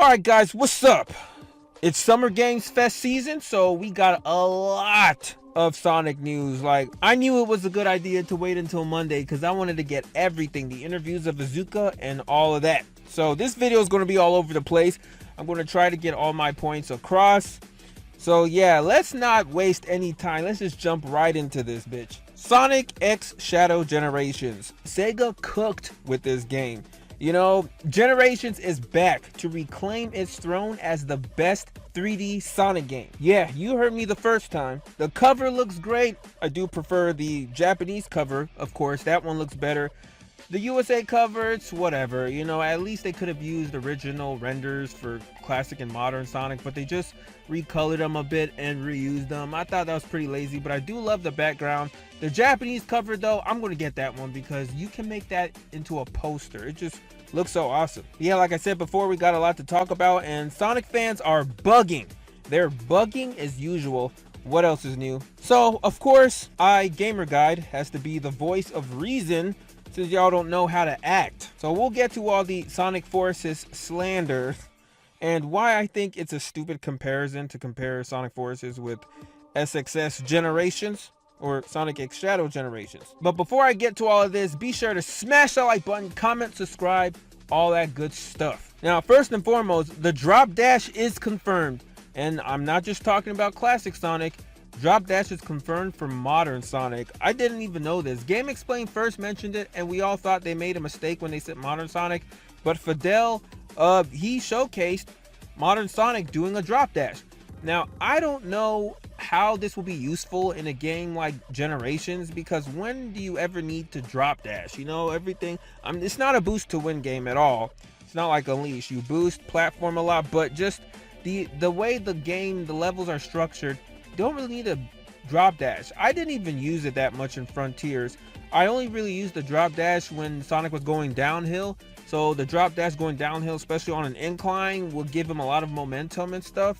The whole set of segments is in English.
Alright guys, what's up? It's Summer Games Fest season, so we got a lot of Sonic news. Like, I knew it was a good idea to wait until Monday because I wanted to get everything, the interviews of Iizuka and all of that. So this video is going to be all over the place. I'm going to try to get all my points across. So yeah, let's not waste any time. Let's just jump right into this bitch. Sonic X Shadow Generations. Sega cooked with this game. You know, Generations is back to reclaim its throne as the best 3D Sonic game. Yeah, you heard me the first time. The cover looks great. I do prefer the Japanese cover, of course. That one looks better. The USA cover, it's whatever. You know, at least they could have used original renders for classic and modern Sonic, but they just recolored them a bit and reused them. I thought that was pretty lazy, but I do love the background. The Japanese cover, though, I'm going to get that one because you can make that into a poster. It just looks so awesome. Yeah, like I said before, we got a lot to talk about, and Sonic fans are bugging. They're bugging as usual. What else is new? So, of course, Gamer Guide has to be the voice of reason since y'all don't know how to act. So we'll get to all the Sonic Forces slander and why I think it's a stupid comparison to compare Sonic Forces with SXS Generations or Sonic X Shadow Generations. But before I get to all of this, be sure to smash that like button, comment, subscribe, all that good stuff. Now, first and foremost, the Drop Dash is confirmed. And I'm not just talking about classic Sonic. Drop Dash is confirmed for modern Sonic. I didn't even know this. Game Explain first mentioned it, and we all thought they made a mistake when they said modern Sonic. But Fidel, he showcased modern Sonic doing a Drop Dash. Now, I don't know how this will be useful in a game like Generations, because when do you ever need to Drop Dash? You know, everything. It's not a boost to win game at all. It's not like Unleash. You boost, platform a lot, but just the way the game, the levels are structured, don't really need a Drop Dash. I didn't even use it that much in Frontiers. I only really used the Drop Dash when Sonic was going downhill. So the Drop Dash going downhill, especially on an incline, will give him a lot of momentum and stuff.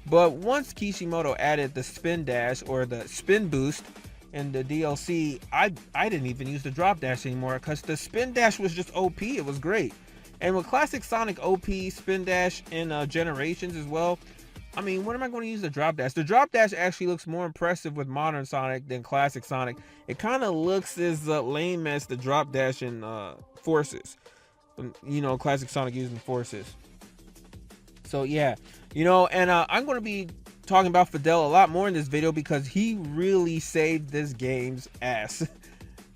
But once Kishimoto added the Spin Dash or the Spin Boost in the DLC, I didn't even use the Drop Dash anymore because the Spin Dash was just OP. It was great. And with classic Sonic OP Spin Dash in Generations as well, I mean, when am I going to use the Drop Dash? The Drop Dash actually looks more impressive with modern Sonic than classic Sonic. It kind of looks as lame as the Drop Dash in Forces. You know, classic Sonic using Forces. So yeah, you know, and I'm going to be talking about Fidel a lot more in this video because he really saved this game's ass.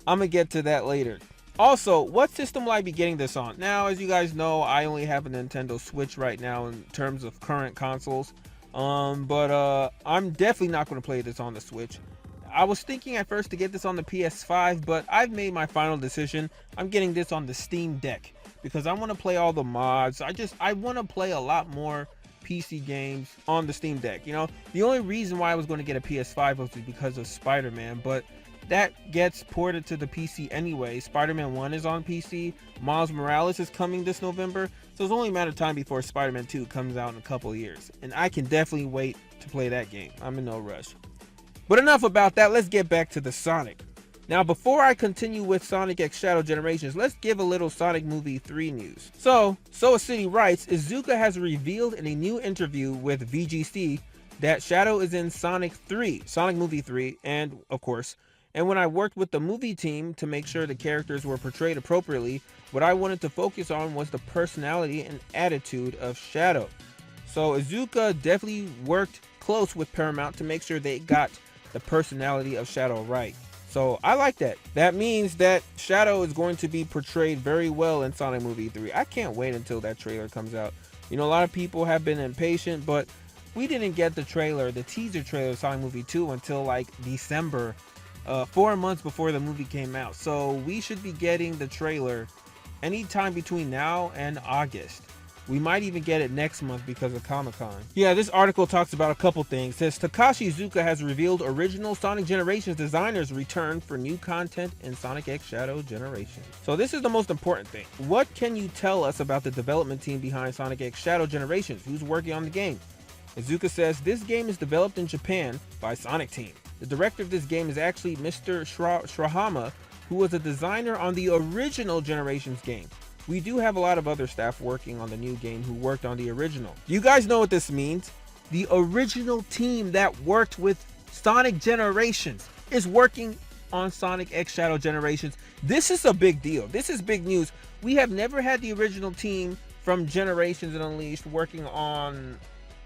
I'm going to get to that later. Also, what system will I be getting this on? Now, as you guys know, I only have a Nintendo Switch right now in terms of current consoles. But I'm definitely not going to play this on the Switch. I was thinking at first to get this on the PS5, but I've made my final decision. I'm getting this on the Steam Deck because I want to play all the mods. I want to play a lot more PC games on the Steam Deck. You know, the only reason why I was going to get a PS5 was because of Spider-Man, but that gets ported to the PC anyway. Spider-Man 1 is on PC. Miles Morales is coming this November. So it's only a matter of time before Spider-Man 2 comes out in a couple of years. And I can definitely wait to play that game. I'm in no rush. But enough about that. Let's get back to the Sonic. Now, before I continue with Sonic X Shadow Generations, let's give a little Sonic Movie 3 news. So a City writes, Iizuka has revealed in a new interview with VGC that Shadow is in Sonic Movie 3, and of course, and when I worked with the movie team to make sure the characters were portrayed appropriately, what I wanted to focus on was the personality and attitude of Shadow. So Iizuka definitely worked close with Paramount to make sure they got the personality of Shadow right. So I like that. That means that Shadow is going to be portrayed very well in Sonic Movie 3. I can't wait until that trailer comes out. You know, a lot of people have been impatient, but we didn't get the teaser trailer of Sonic Movie 2 until like December. 4 months before the movie came out, so we should be getting the trailer anytime between now and August. We might even get it next month because of Comic-Con. Yeah, this article talks about a couple things. It says Takashi Iizuka has revealed original Sonic Generations designers return for new content in Sonic X Shadow Generations. So this is the most important thing. What can you tell us about the development team behind Sonic X Shadow Generations? Who's working on the game? Iizuka says this game is developed in Japan by Sonic Team. The director of this game is actually Mr. Shirahama, who was a designer on the original Generations game. we do have a lot of other staff working on the new game who worked on the original. Do you guys know what this means? The original team that worked with Sonic Generations is working on Sonic X Shadow Generations. This is a big deal. This is big news. We have never had the original team from Generations and Unleashed working on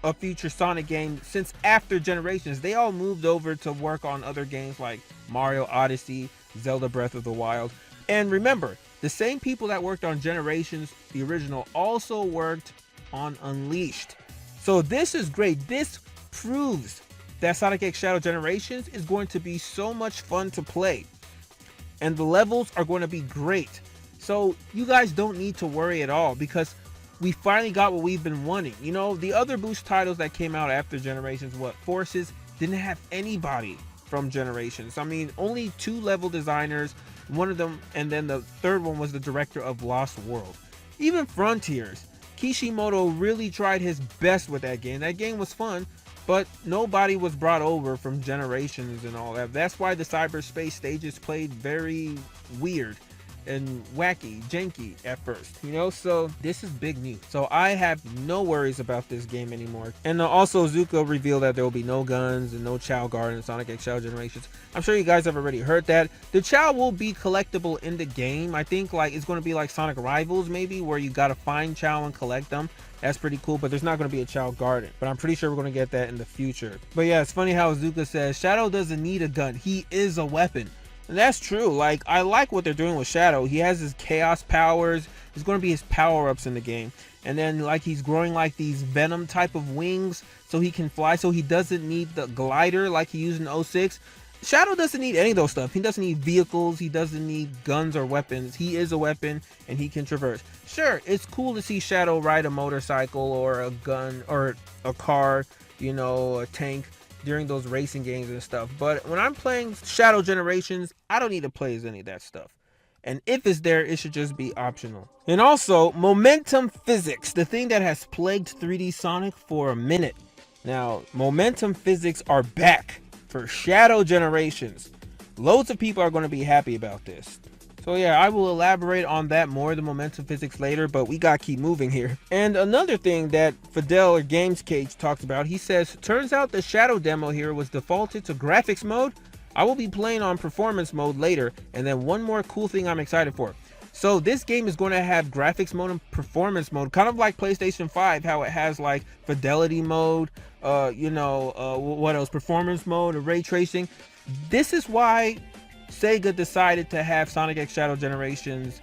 a future Sonic game since after Generations. They all moved over to work on other games like Mario Odyssey, Zelda Breath of the Wild. And remember, the same people that worked on Generations, the original, also worked on Unleashed. So this is great. This proves that Sonic X Shadow Generations is going to be so much fun to play. And the levels are going to be great. So you guys don't need to worry at all because we finally got what we've been wanting. You know, the other boost titles that came out after Generations, Forces, didn't have anybody from Generations. I mean, only 2 level designers, one of them, and then the third one was the director of Lost World. Even Frontiers, Kishimoto really tried his best with that game. That game was fun, but nobody was brought over from Generations and all that. That's why the cyberspace stages played very weird and wacky, janky at first, you know. So this is big news. So I have no worries about this game anymore. And also Zuko revealed that there will be no guns and no Chao Guard in Sonic X Shadow Generations. I'm sure you guys have already heard that. The Chao will be collectible in the game. I think like it's going to be like Sonic Rivals maybe, where you got to find Chao and collect them. That's pretty cool, but there's not going to be a Chao Garden. But I'm pretty sure we're going to get that in the future. But yeah, it's funny how Zuka says Shadow doesn't need a gun. He is a weapon. And that's true. Like, I like what they're doing with Shadow. He has his chaos powers. It's going to be his power-ups in the game. And then, like, he's growing, like, these Venom type of wings so he can fly. So he doesn't need the glider like he used in 06. Shadow doesn't need any of those stuff. He doesn't need vehicles. He doesn't need guns or weapons. He is a weapon, and he can traverse. Sure, it's cool to see Shadow ride a motorcycle or a gun or a car, you know, a tank during those racing games and stuff. But when I'm playing Shadow Generations, I don't need to play as any of that stuff. And if it's there, it should just be optional. And also, momentum physics, the thing that has plagued 3D Sonic for a minute. Now, momentum physics are back for Shadow Generations. Loads of people are going to be happy about this. So yeah, I will elaborate on that more, the momentum physics, later, but we gotta keep moving here. And another thing that Fidel or Games Cage talked about, he says, turns out the Shadow demo here was defaulted to graphics mode. I will be playing on performance mode later. And then one more cool thing I'm excited for. So this game is going to have graphics mode and performance mode, kind of like PlayStation 5, how it has like fidelity mode, what else? Performance mode and ray tracing. This is why Sega decided to have Sonic X Shadow Generations,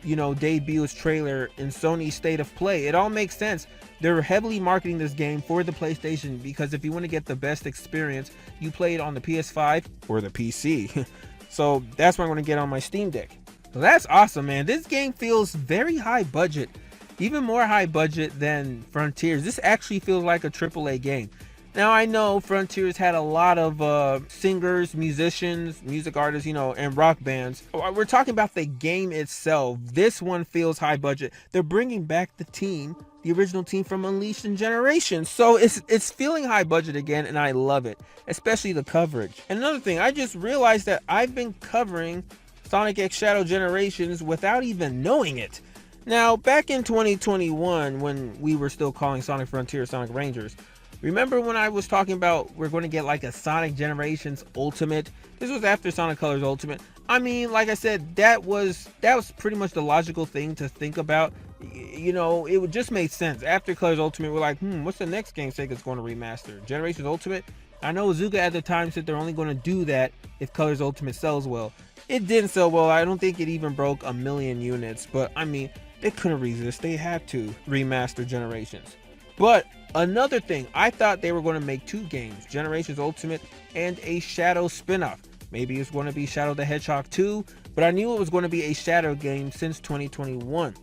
debut its trailer in Sony's State of Play. It all makes sense. They're heavily marketing this game for the PlayStation because if you want to get the best experience, you play it on the PS5 or the PC. So that's what I'm going to get on my Steam Deck. So that's awesome, man. This game feels very high budget, even more high budget than Frontiers. This actually feels like a AAA game. Now, I know Frontiers had a lot of singers, musicians, music artists, and rock bands. We're talking about the game itself. This one feels high budget. They're bringing back the original team from Unleashed and Generations. So it's feeling high budget again, and I love it, especially the coverage. And another thing, I just realized that I've been covering Sonic X Shadow Generations without even knowing it. Now, back in 2021, when we were still calling Sonic Frontiers Sonic Rangers, remember when I was talking about we're going to get like a Sonic Generations Ultimate? This was after Sonic Colors Ultimate. I mean, like I said, that was pretty much the logical thing to think about. It would just make sense. After Colors Ultimate, we're like, what's the next game Sega's going to remaster? Generations Ultimate? I know Zuka at the time said they're only going to do that if Colors Ultimate sells well. It didn't sell well. I don't think it even broke 1 million units. But, I mean, they couldn't resist. They had to remaster Generations. But another thing, I thought they were going to make 2 games, Generations Ultimate and a Shadow spin-off. Maybe it's going to be Shadow the Hedgehog 2, but I knew it was going to be a Shadow game since 2021.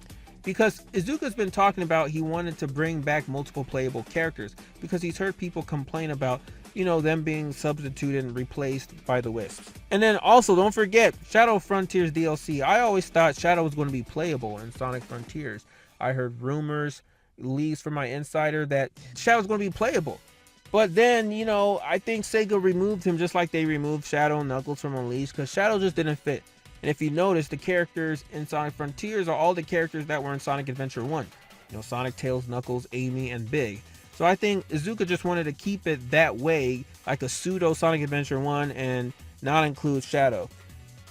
Because Izuka's been talking about he wanted to bring back multiple playable characters because he's heard people complain about, them being substituted and replaced by the Wisps. And then also, don't forget, Shadow Frontiers DLC. I always thought Shadow was going to be playable in Sonic Frontiers. I heard rumors, leaks from my insider that Shadow's going to be playable. But then, I think Sega removed him just like they removed Shadow and Knuckles from Unleashed because Shadow just didn't fit. And if you notice, the characters in Sonic Frontiers are all the characters that were in Sonic Adventure 1. You know, Sonic, Tails, Knuckles, Amy, and Big. So I think Iizuka just wanted to keep it that way, like a pseudo Sonic Adventure 1, and not include Shadow.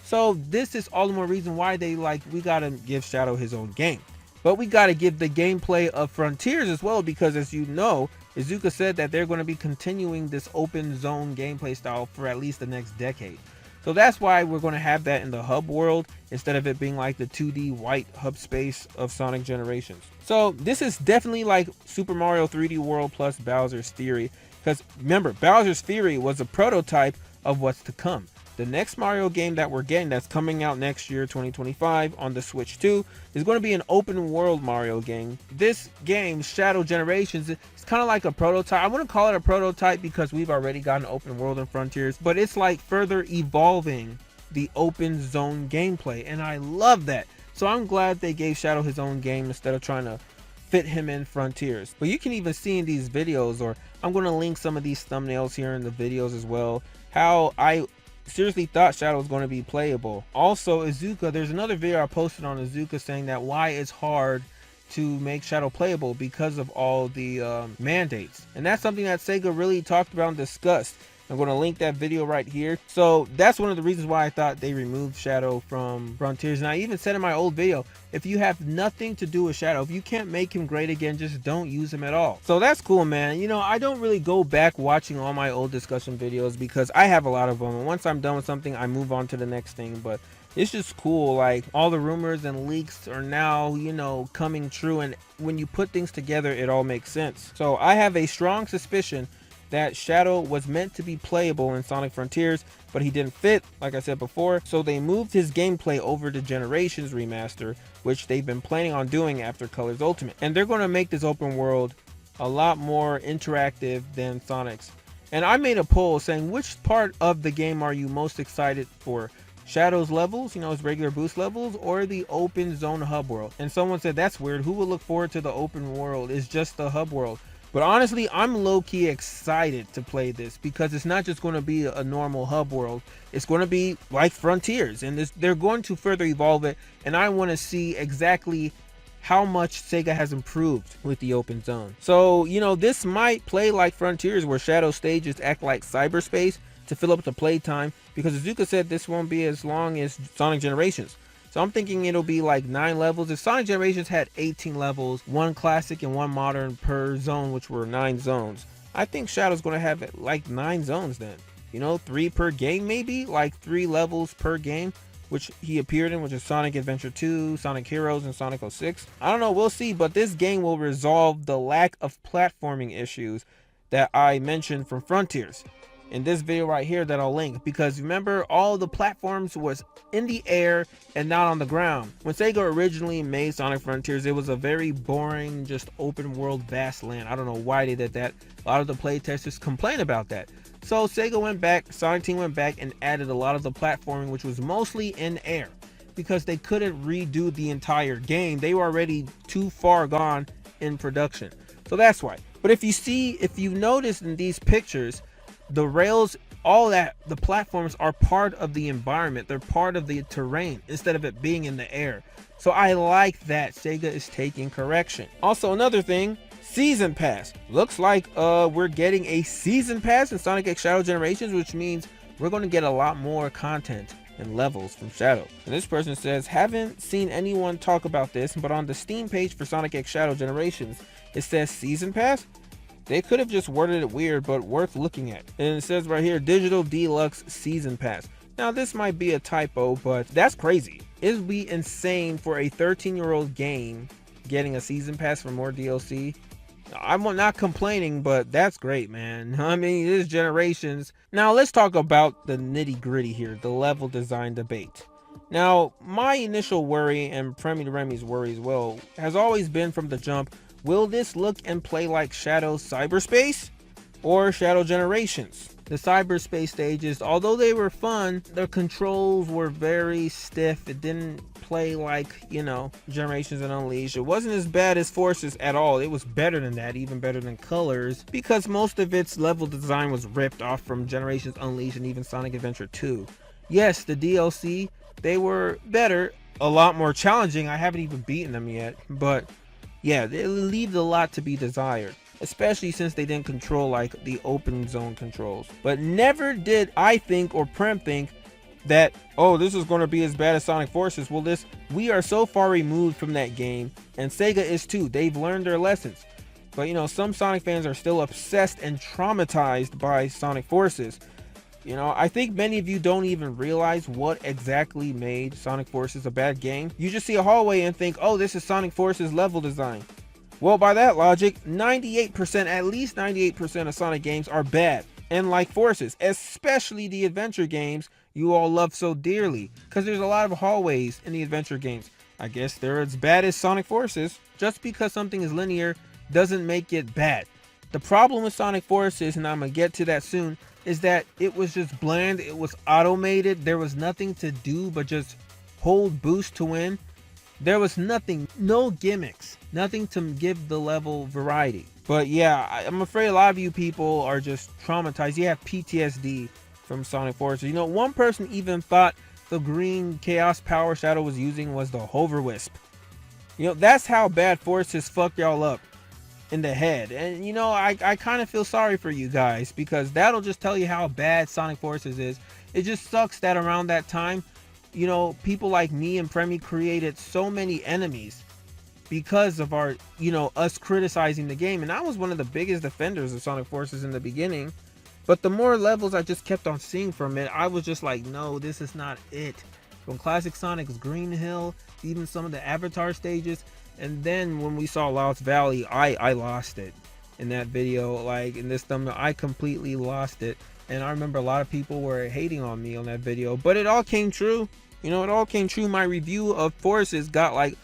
So this is all the more reason why they we gotta give Shadow his own game. But we gotta give the gameplay of Frontiers as well, because as you know, Iizuka said that they're going to be continuing this open zone gameplay style for at least the next decade. So that's why we're going to have that in the hub world instead of it being like the 2D white hub space of Sonic Generations. So this is definitely like Super Mario 3D World plus Bowser's Fury, because remember, Bowser's Fury was a prototype of what's to come. The next Mario game that we're getting, that's coming out next year, 2025, on the Switch 2, is going to be an open world Mario game. This game, Shadow Generations, it's kind of like a prototype. I wouldn't call it a prototype because we've already got an open world in Frontiers, but it's like further evolving the open zone gameplay, and I love that. So I'm glad they gave Shadow his own game instead of trying to fit him in Frontiers. But you can even see in these videos, or I'm going to link some of these thumbnails here in the videos as well, how I seriously thought Shadow was going to be playable. Also, Iizuka, there's another video I posted on Iizuka saying that why it's hard to make Shadow playable because of all the mandates. And that's something that Sega really talked about and discussed. I'm going to link that video right here. So that's one of the reasons why I thought they removed Shadow from Frontiers. And I even said in my old video, if you have nothing to do with Shadow, if you can't make him great again, just don't use him at all. So that's cool, man. You know, I don't really go back watching all my old discussion videos because I have a lot of them. And once I'm done with something, I move on to the next thing. But it's just cool. Like, all the rumors and leaks are now, you know, coming true. And when you put things together, it all makes sense. So I have a strong suspicion that Shadow was meant to be playable in Sonic Frontiers, but he didn't fit, like I said before, so they moved his gameplay over to Generations Remaster, which they've been planning on doing after Colors Ultimate. And they're going to make this open world a lot more interactive than Sonic's. And I made a poll saying, which part of the game are you most excited for? Shadow's levels, you know, his regular boost levels, or the open zone hub world? And someone said, that's weird, who would look forward to the open world? It's just the hub world. But honestly, I'm low-key excited to play this because it's not just going to be a normal hub world. It's going to be like Frontiers, and they're going to further evolve it. And I want to see exactly how much Sega has improved with the open zone. So, you know, this might play like Frontiers, where Shadow stages act like cyberspace to fill up the playtime, because Iizuka said this won't be as long as Sonic Generations. So I'm thinking it'll be like 9 levels. If Sonic Generations had 18 levels, 1 classic and 1 modern per zone, which were 9 zones, I think Shadow's going to have like 9 zones then. You know, 3 per game maybe? Like 3 levels per game, which he appeared in, which is Sonic Adventure 2, Sonic Heroes, and Sonic 06. I don't know, we'll see, but this game will resolve the lack of platforming issues that I mentioned from Frontiers in this video right here that I'll link, because remember, all the platforms was in the air and not on the ground. When Sega originally made Sonic Frontiers, it was a very boring, just open world vast land. I don't know why they did that. A lot of the playtesters complain about that. So Sega went back, Sonic Team went back and added a lot of the platforming, which was mostly in air, because they couldn't redo the entire game. They were already too far gone in production. So that's why. But if you notice in these pictures, the rails, all that, the platforms are part of the environment. They're part of the terrain instead of it being in the air. So I like that Sega is taking correction. Also, another thing, Season Pass. Looks like we're getting a Season Pass in Sonic X Shadow Generations, which means we're going to get a lot more content and levels from Shadow. And this person says, haven't seen anyone talk about this, but on the Steam page for Sonic X Shadow Generations, it says Season Pass. They could have just worded it weird, but worth looking at. And it says right here, Digital Deluxe Season Pass. Now, this might be a typo, but that's crazy. It would be insane for a 13-year-old game getting a Season Pass for more DLC. I'm not complaining, but that's great, man. I mean, it is Generations. Now, let's talk about the nitty-gritty here, the level design debate. Now, my initial worry, and Premier Remy's worry as well, has always been from the jump, will this look and play like Shadow Cyberspace or Shadow Generations? The cyberspace stages, although they were fun, the controls were very stiff. It didn't play like, you know, Generations and Unleashed. It wasn't as bad as Forces at all. It was better than that, even better than Colors, because most of its level design was ripped off from Generations Unleashed and even Sonic Adventure 2. Yes, the DLC they were better, a lot more challenging. I haven't even beaten them yet, but yeah, they leave a lot to be desired, especially since they didn't control like the open zone controls. But never did I think or Prem think that, oh, this is going to be as bad as Sonic Forces. Well, we are so far removed from that game, and Sega is too. They've learned their lessons. But you know, some Sonic fans are still obsessed and traumatized by Sonic Forces. You know, I think many of you don't even realize what exactly made Sonic Forces a bad game. You just see a hallway and think, oh, this is Sonic Forces level design. Well, by that logic, 98%, at least 98% of Sonic games are bad and like Forces, especially the adventure games you all love so dearly, because there's a lot of hallways in the adventure games. I guess they're as bad as Sonic Forces. Just because something is linear doesn't make it bad. The problem with Sonic Forces, and I'm gonna get to that soon, is that it was just bland. It was automated. There was nothing to do but just hold boost to win. There was nothing, no gimmicks, nothing to give the level variety. But yeah, I'm afraid a lot of you people are just traumatized. You have PTSD from Sonic Forces. You know, one person even thought the green Chaos Power Shadow was using was the Hover Wisp. You know, that's how bad Forces fucked y'all up in the head. And you know, I kind of feel sorry for you guys, because that'll just tell you how bad Sonic Forces is. It just sucks that around that time, you know, people like me and Premi created so many enemies because of our, you know, us criticizing the game. And I was one of the biggest defenders of Sonic Forces in the beginning. But the more levels I just kept on seeing from it, I was just like, no, this is not it. From Classic Sonic's Green Hill, even some of the Avatar stages. And then when we saw Lost Valley, I lost it in that video. Like in this thumbnail, I completely lost it. And I remember a lot of people were hating on me on that video. But it all came true. You know, it all came true. My review of Forces got like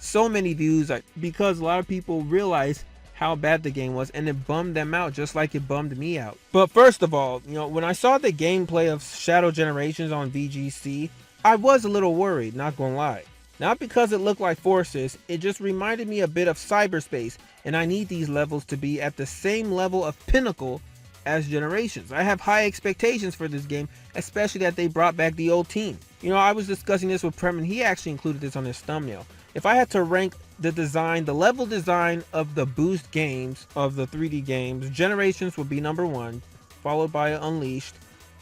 so many views because a lot of people realized how bad the game was, and it bummed them out just like it bummed me out. But first of all, you know, when I saw the gameplay of Shadow Generations on VGC, I was a little worried, not gonna lie. Not because it looked like Forces, it just reminded me a bit of cyberspace, and I need these levels to be at the same level of pinnacle as Generations. I have high expectations for this game, especially that they brought back the old team. You know, I was discussing this with Prem, and he actually included this on his thumbnail. If I had to rank the design, the level design of the Boost games, of the 3D games, Generations would be number 1, followed by Unleashed,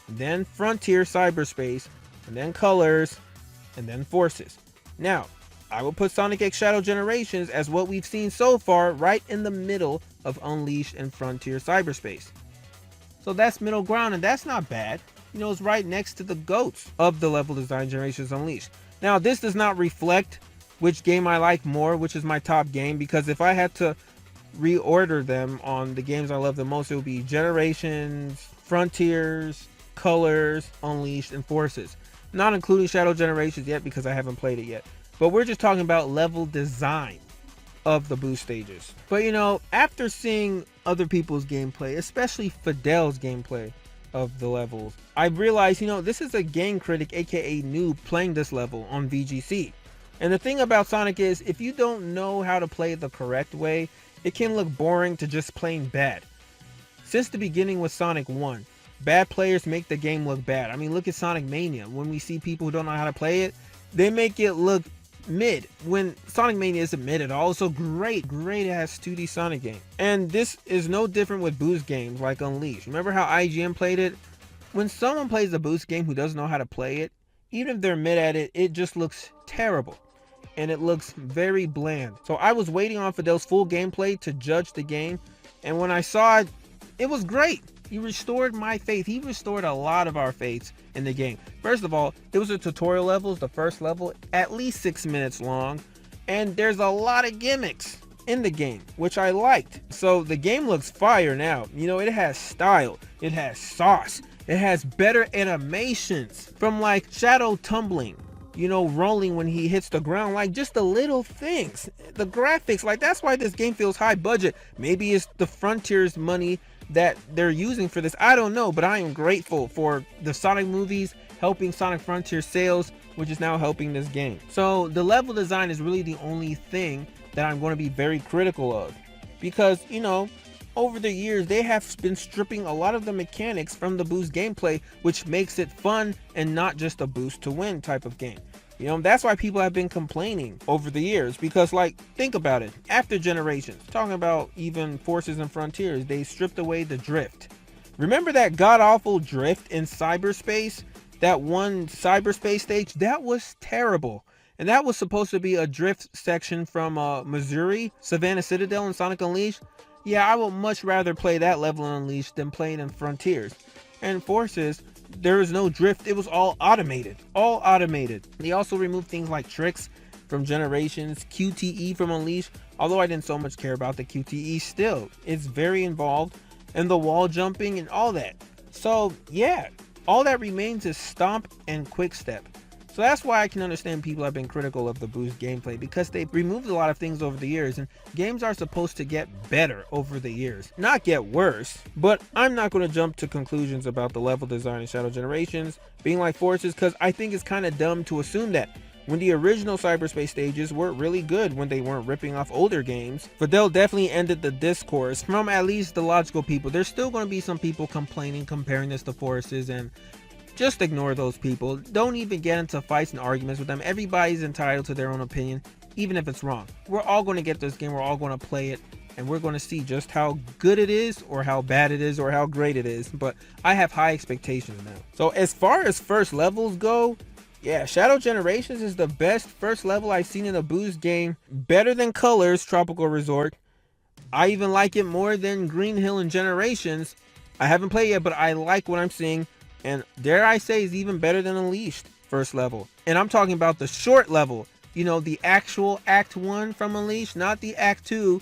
then Frontier Cyberspace, and then Colors, and then Forces. Now, I will put Sonic X Shadow Generations as what we've seen so far right in the middle of Unleashed and Frontier Cyberspace. So that's middle ground, and that's not bad. You know, it's right next to the GOATs of the level design, Generations Unleashed. Now, this does not reflect which game I like more, which is my top game, because if I had to reorder them on the games I love the most, it would be Generations, Frontiers, Colors, Unleashed, and Forces. Not including Shadow Generations yet, because I haven't played it yet. But we're just talking about level design of the Boost stages. But you know, after seeing other people's gameplay, especially Fidel's gameplay of the levels, I realized, you know, this is a game critic, aka noob, playing this level on VGC. And the thing about Sonic is, if you don't know how to play the correct way, it can look boring to just plain bad. Since the beginning with Sonic 1, bad players make the game look bad. I mean, look at Sonic Mania. When we see people who don't know how to play it, they make it look mid. When Sonic Mania isn't mid at all. It's a great ass 2D Sonic game. And this is no different with Boost games like Unleashed. Remember how IGN played it? When someone plays a Boost game who doesn't know how to play it, even if they're mid at it, it just looks terrible. And it looks very bland. So I was waiting on Fidel's full gameplay to judge the game, and when I saw it, it was great. He restored my faith. He restored a lot of our faiths in the game. First of all, it was a tutorial levels, the first level, at least 6 minutes long, and there's a lot of gimmicks in the game, which I liked. So the game looks fire now. You know, it has style, it has sauce, it has better animations, from like Shadow tumbling, you know, rolling when he hits the ground, like just the little things. The graphics, like that's why this game feels high budget. Maybe it's the Frontiers money that they're using for this, I don't know, but I am grateful for the Sonic movies helping Sonic Frontier sales, which is now helping this game. So the level design is really the only thing that I'm going to be very critical of, because, you know, over the years, they have been stripping a lot of the mechanics from the Boost gameplay, which makes it fun and not just a boost to win type of game. You know, that's why people have been complaining over the years, because like, think about it. After Generations, talking about even Forces and Frontiers, they stripped away the drift. Remember that god-awful drift in cyberspace? That one cyberspace stage? That was terrible. And that was supposed to be a drift section from Missouri, Savannah Citadel and Sonic Unleashed. Yeah, I would much rather play that level in Unleashed than playing in Frontiers. And Forces, there was no drift. It was all automated. All automated. They also removed things like tricks from Generations, QTE from Unleashed. Although I didn't so much care about the QTE, still, it's very involved. And the wall jumping and all that. So yeah, all that remains is Stomp and Quick Step. So that's why I can understand people have been critical of the Boost gameplay, because they've removed a lot of things over the years, and games are supposed to get better over the years, not get worse. But I'm not going to jump to conclusions about the level design in Shadow Generations being like Forces, because I think it's kind of dumb to assume that, when the original cyberspace stages were really good when they weren't ripping off older games. Fidel definitely ended the discourse from at least the logical people. There's still going to be some people complaining, comparing this to Forces, and just ignore those people. Don't even get into fights and arguments with them. Everybody's entitled to their own opinion, even if it's wrong. We're all going to get this game, we're all going to play it, and we're going to see just how good it is, or how bad it is, or how great it is. But I have high expectations now. So as far as first levels go, yeah, Shadow Generations is the best first level I've seen in a Boost game. Better than Colors Tropical Resort. I even like it more than Green Hill and Generations. I haven't played yet, but I like what I'm seeing. And dare I say, is even better than Unleashed first level. And I'm talking about the short level. You know, the actual Act 1 from Unleashed, not the Act 2.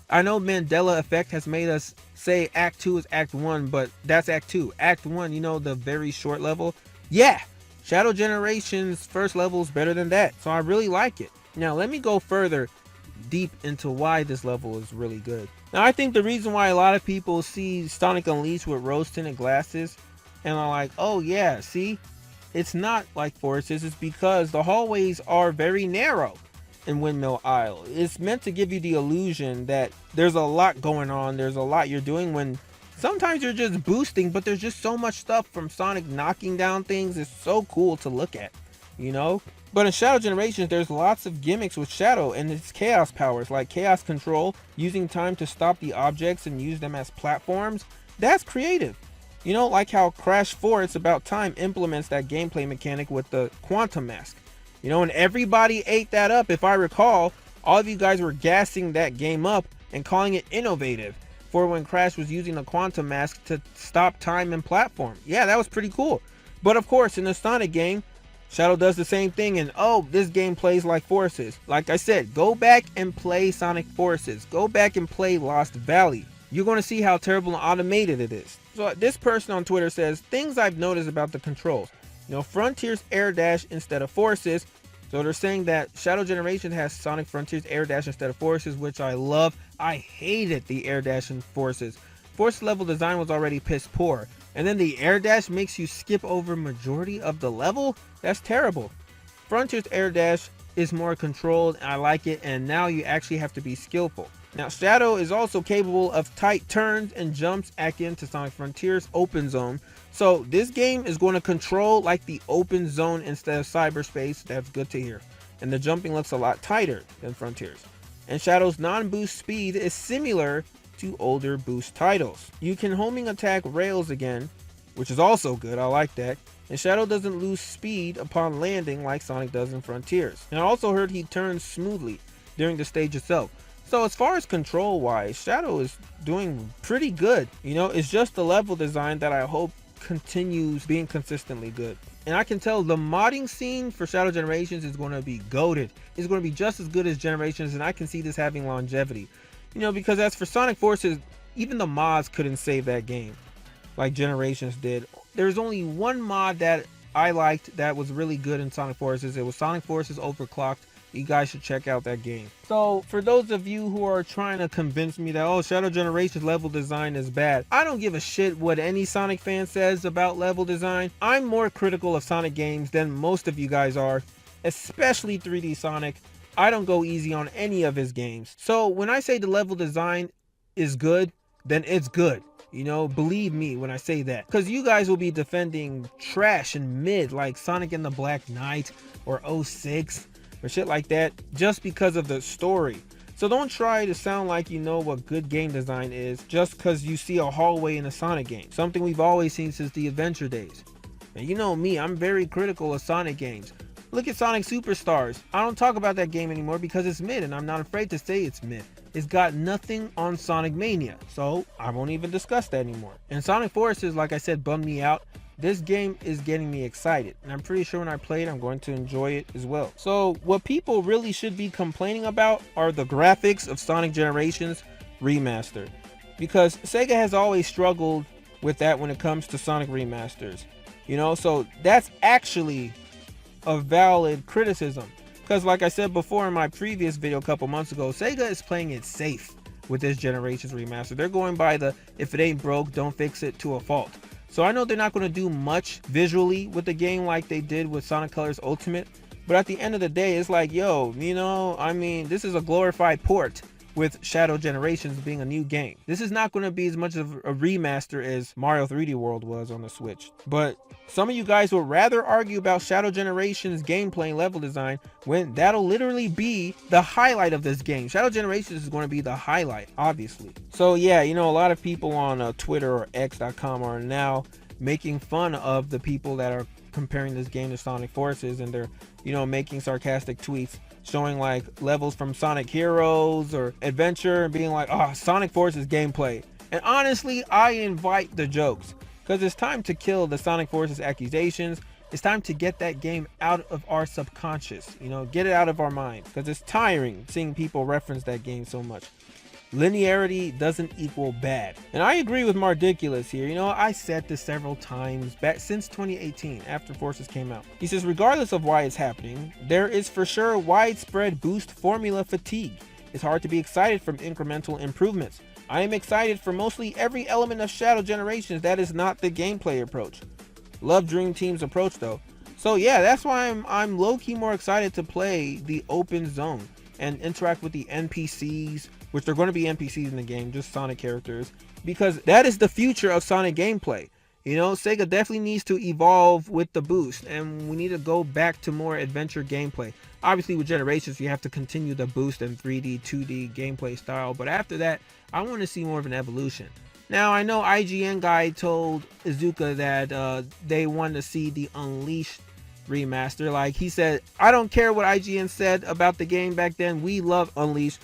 I know Mandela Effect has made us say Act 2 is Act 1, but that's Act 2. Act 1, you know, the very short level. Yeah! Shadow Generations first level is better than that, so I really like it. Now let me go further deep into why this level is really good. Now I think the reason why a lot of people see Sonic Unleashed with rose tinted glasses and are like, oh yeah, see, it's not like Forces, is because the hallways are very narrow in Windmill Isle. It's meant to give you the illusion that there's a lot going on, there's a lot you're doing, when sometimes you're just boosting, but there's just so much stuff from Sonic knocking down things. It's so cool to look at, you know? But in Shadow Generations, there's lots of gimmicks with Shadow and its chaos powers, like chaos control, using time to stop the objects and use them as platforms. That's creative. You know, like how Crash 4, It's About Time implements that gameplay mechanic with the Quantum Mask. You know, and everybody ate that up. If I recall, all of you guys were gassing that game up and calling it innovative for when Crash was using the Quantum Mask to stop time and platform. Yeah, that was pretty cool. But of course, in the Sonic game, Shadow does the same thing, and oh, this game plays like Forces. Like I said, go back and play Sonic Forces. Go back and play Lost Valley. You're going to see how terrible and automated it is. So this person on Twitter says, things I've noticed about the controls. You know, Frontiers air dash instead of Forces. So they're saying that Shadow Generation has Sonic Frontiers air dash instead of Forces, which I love. I hated the air dash in Forces. Force level design was already piss poor, and then the air dash makes you skip over majority of the level? That's terrible. Frontiers air dash is more controlled, and I like it, and now you actually have to be skillful. Now Shadow is also capable of tight turns and jumps akin to Sonic Frontiers open zone. So this game is going to control like the open zone instead of cyberspace. That's good to hear. And the jumping looks a lot tighter than Frontiers. And Shadow's non-boost speed is similar to older boost titles. You can homing attack rails again, which is also good. I like that. And Shadow doesn't lose speed upon landing like Sonic does in Frontiers. And I also heard he turns smoothly during the stage itself. So as far as control wise, Shadow is doing pretty good. You know, it's just the level design that I hope continues being consistently good. And I can tell the modding scene for Shadow Generations is going to be goated. It's going to be just as good as Generations, and I can see this having longevity. You know, because as for Sonic Forces, even the mods couldn't save that game like Generations did. There's only one mod that I liked that was really good in Sonic Forces. It was Sonic Forces Overclocked. You guys should check out that game. So for those of you who are trying to convince me that, oh, Shadow Generations level design is bad, I don't give a shit what any Sonic fan says about level design. I'm more critical of Sonic games than most of you guys are, especially 3D Sonic. I don't go easy on any of his games. So when I say the level design is good, then it's good. You know, believe me when I say that. Because you guys will be defending trash and mid like Sonic and the Black Knight or 06 or shit like that just because of the story. So don't try to sound like you know what good game design is just because you see a hallway in a Sonic game. Something we've always seen since the Adventure days. And you know me, I'm very critical of Sonic games. Look at Sonic Superstars. I don't talk about that game anymore because it's mid, and I'm not afraid to say it's mid. It's got nothing on Sonic Mania, so I won't even discuss that anymore. And Sonic Forces, like I said, bummed me out. This game is getting me excited, and I'm pretty sure when I play it, I'm going to enjoy it as well. So what people really should be complaining about are the graphics of Sonic Generations Remastered, because Sega has always struggled with that when it comes to Sonic remasters. You know, so that's actually a valid criticism, because like I said before in my previous video a couple months ago, Sega is playing it safe with this Generations remaster. They're going by the if it ain't broke, don't fix it to a fault. So I know they're not going to do much visually with the game like they did with Sonic Colors Ultimate, but at the end of the day, it's like, yo, you know, I mean, this is a glorified port with Shadow Generations being a new game. This is not going to be as much of a remaster as Mario 3D World was on the Switch. But some of you guys would rather argue about Shadow Generations gameplay and level design when that'll literally be the highlight of this game. Shadow Generations is going to be the highlight, obviously. So yeah, you know, a lot of people on Twitter or X.com are now making fun of the people that are comparing this game to Sonic Forces, and they're, you know, making sarcastic tweets showing like levels from Sonic Heroes or Adventure and being like, oh, Sonic Forces gameplay. And honestly, I invite the jokes, because it's time to kill the Sonic Forces accusations. It's time to get that game out of our subconscious, you know, get it out of our minds, because it's tiring seeing people reference that game so much. Linearity doesn't equal bad. And I agree with Mardiculous here. You know, I said this several times back since 2018 after Forces came out. He says, regardless of why it's happening, there is for sure widespread boost formula fatigue. It's hard to be excited from incremental improvements. I am excited for mostly every element of Shadow Generations that is not the gameplay approach. Love Dream Team's approach though. So yeah, that's why I'm low-key more excited to play the open zone and interact with the NPCs, which are going to be NPCs in the game, just Sonic characters, because that is the future of Sonic gameplay. You know, Sega definitely needs to evolve with the boost, and we need to go back to more adventure gameplay. Obviously with Generations, you have to continue the boost and 3D, 2D gameplay style, but after that, I want to see more of an evolution. Now, I know IGN guy told Izuka that they want to see the Unleashed remaster. Like he said, I don't care what IGN said about the game back then, we love Unleashed.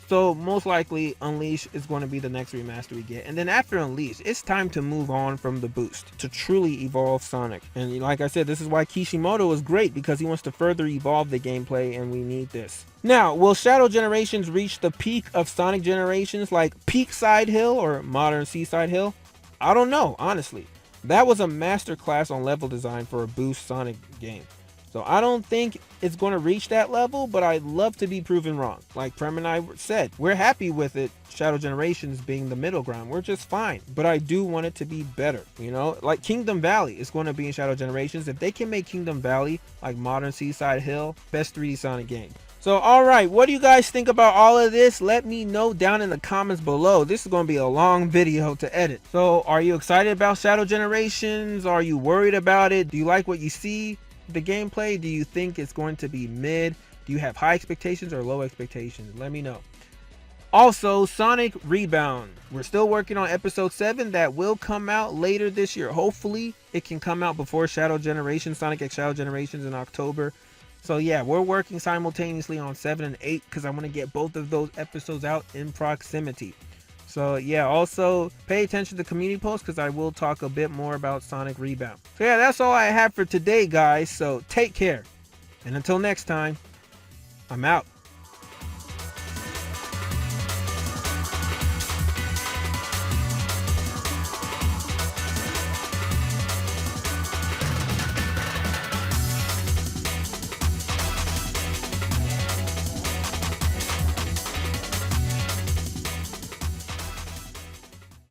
So most likely Unleashed is going to be the next remaster we get. And then after Unleashed, it's time to move on from the boost to truly evolve Sonic. And like I said, this is why Kishimoto is great, because he wants to further evolve the gameplay, and we need this. Now, will Shadow Generations reach the peak of Sonic Generations, like peak Side Hill or modern Seaside Hill? I don't know, honestly. That was a masterclass on level design for a boost Sonic game. So I don't think it's going to reach that level, but I'd love to be proven wrong. Like Prem and I said, we're happy with it, Shadow Generations being the middle ground. We're just fine, but I do want it to be better. You know, like Kingdom Valley is going to be in Shadow Generations. If they can make Kingdom Valley like modern Seaside Hill, best 3D Sonic game. So, alright, what do you guys think about all of this? Let me know down in the comments below. This is going to be a long video to edit. So, are you excited about Shadow Generations? Are you worried about it? Do you like what you see? The gameplay? Do you think it's going to be mid? Do you have high expectations or low expectations? Let me know. Also, Sonic Rebound. We're still working on episode 7 that will come out later this year. Hopefully, it can come out before Shadow Generations, Sonic X Shadow Generations in October. So yeah, we're working simultaneously on 7 and 8 because I want to get both of those episodes out in proximity. So yeah, also pay attention to the community posts because I will talk a bit more about Sonic Rebound. So yeah, that's all I have for today, guys. So take care. And until next time, I'm out.